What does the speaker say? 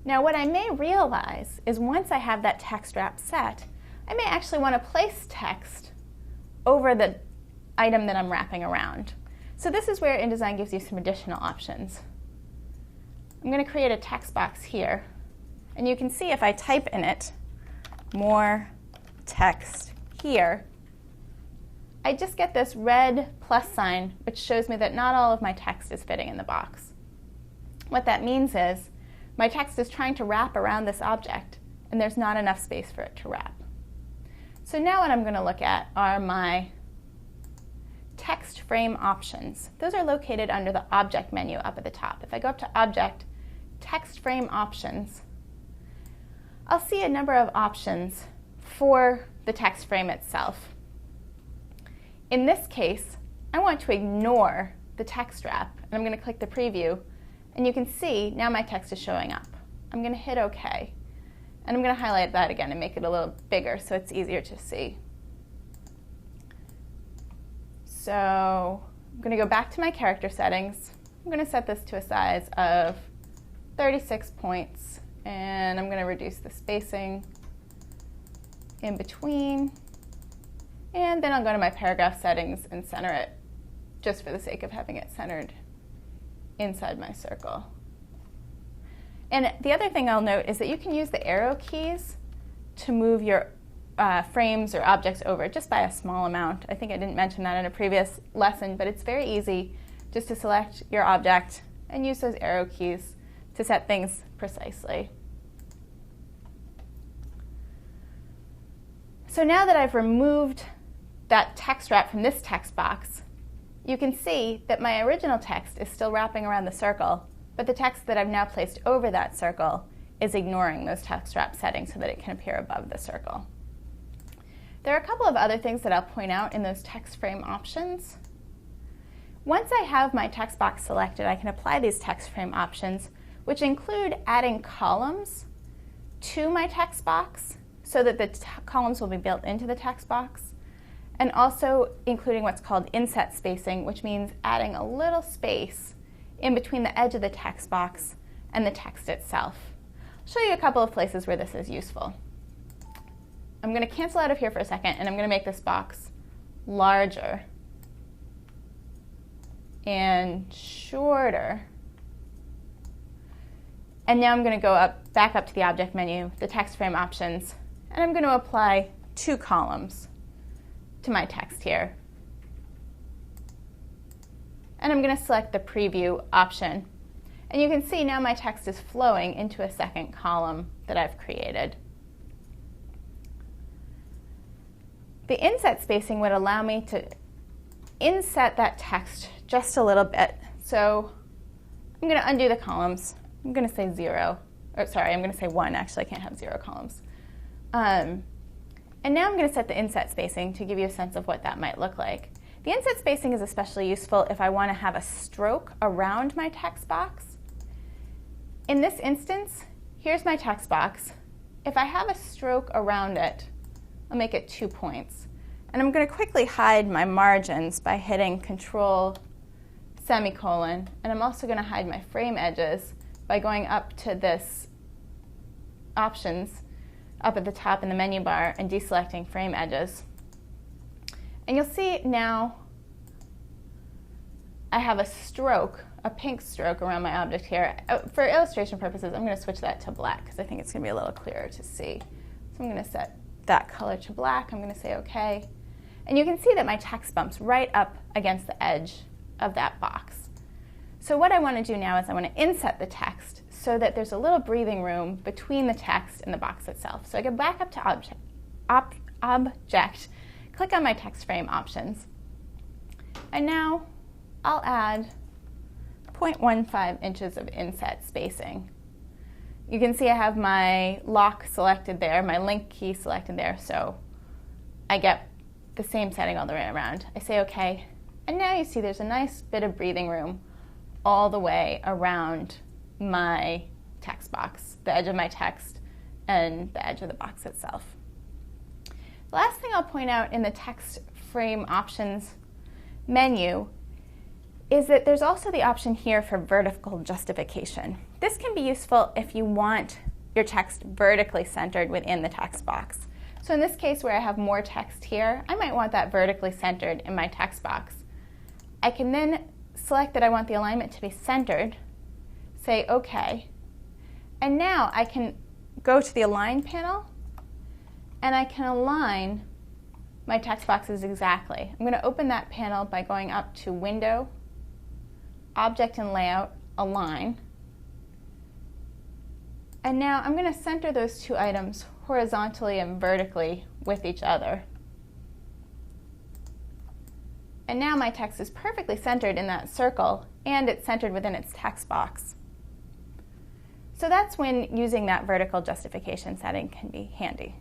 Now what I may realize is once I have that text wrap set, I may actually want to place text over the item that I'm wrapping around. So this is where InDesign gives you some additional options. I'm going to create a text box here, and you can see if I type in it, more text here, I just get this red plus sign, which shows me that not all of my text is fitting in the box. What that means is my text is trying to wrap around this object, and there's not enough space for it to wrap. So now what I'm going to look at are my text frame options. Those are located under the Object menu up at the top. If I go up to Object, Text Frame Options, I'll see a number of options for the text frame itself. In this case, I want to ignore the text wrap, and I'm going to click the preview, and you can see now my text is showing up. I'm going to hit OK, and I'm going to highlight that again and make it a little bigger so it's easier to see. So I'm going to go back to my character settings. I'm going to set this to a size of 36 points, and I'm going to reduce the spacing in between. And then I'll go to my paragraph settings and center it, just for the sake of having it centered inside my circle. And the other thing I'll note is that you can use the arrow keys to move your frames or objects over just by a small amount. I think I didn't mention that in a previous lesson, but it's very easy just to select your object and use those arrow keys to set things precisely. So now that I've removed that text wrap from this text box, you can see that my original text is still wrapping around the circle, but the text that I've now placed over that circle is ignoring those text wrap settings so that it can appear above the circle. There are a couple of other things that I'll point out in those text frame options. Once I have my text box selected, I can apply these text frame options, which include adding columns to my text box so that the columns will be built into the text box, and also including what's called inset spacing, which means adding a little space in between the edge of the text box and the text itself. I'll show you a couple of places where this is useful. I'm going to cancel out of here for a second, and I'm going to make this box larger and shorter. And now I'm going to go back up to the Object menu, the text frame options, and I'm going to apply 2 columns to my text here. And I'm going to select the Preview option. And you can see now my text is flowing into a second column that I've created. The inset spacing would allow me to inset that text just a little bit. So I'm going to undo the columns. I'm going to say 0. Or sorry, I'm going to say 1. Actually, I can't have 0 columns. And now I'm going to set the inset spacing to give you a sense of what that might look like. The inset spacing is especially useful if I want to have a stroke around my text box. In this instance, here's my text box. If I have a stroke around it, I'll make it 2 points. And I'm going to quickly hide my margins by hitting Control semicolon. And I'm also going to hide my frame edges by going up to this Options up at the top in the menu bar and deselecting frame edges. And you'll see now I have a stroke, a pink stroke around my object here. For illustration purposes, I'm going to switch that to black because I think it's going to be a little clearer to see. So I'm going to set that color to black. I'm going to say OK. And you can see that my text bumps right up against the edge of that box. So what I want to do now is I want to inset the text so that there's a little breathing room between the text and the box itself. So I go back up to Object, click on my text frame options, and now I'll add 0.15 inches of inset spacing. You can see I have my lock selected there, my link key selected there, so I get the same setting all the way around. I say OK, and now you see there's a nice bit of breathing room all the way around my text box, the edge of my text and the edge of the box itself. The last thing I'll point out in the text frame options menu is that there's also the option here for vertical justification. This can be useful if you want your text vertically centered within the text box. So in this case where I have more text here, I might want that vertically centered in my text box. I can then select that I want the alignment to be centered, say OK, and now I can go to the Align panel and I can align my text boxes exactly. I'm going to open that panel by going up to Window, Object and Layout, Align. And now I'm going to center those two items horizontally and vertically with each other. And now my text is perfectly centered in that circle, and it's centered within its text box. So that's when using that vertical justification setting can be handy.